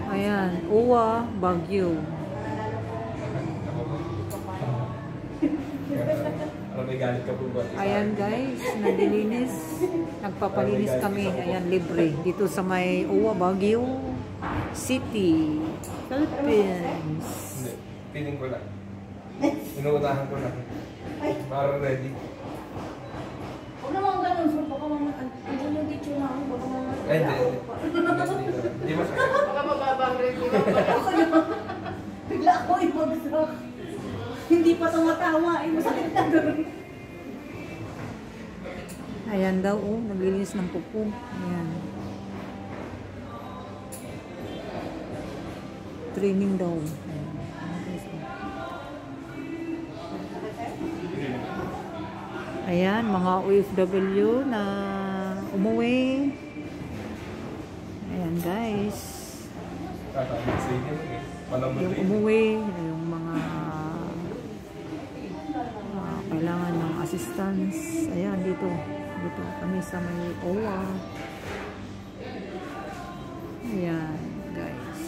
Ayan, Uwa, Baguio. May galit ka po ba? Ayan guys, naglilinis. Nagpapalinis kami. Ayan, libre. Dito sa may Uwa, Baguio City, Philippines. Hindi, piling ko lang. Inuunahan ko lang. Para ready. Huwag naman ganun, sir. Baka mga, hindi yung teacher na ako. Baka mga... Ay, hindi. Hindi masakit. Baka mababang review. Bigla ako ibagsak. Hindi pa tumatawa. Ay, masakit na doon. Ayan daw, oh, naglilinis ng pupo. Ayan. Training daw. Ayan. Ayan, mga OFW na umuwi. Ayan guys. Yung umuwi, yung mga kailangan ng assistance. Ayan, dito kami sa may OWA. Ayan guys.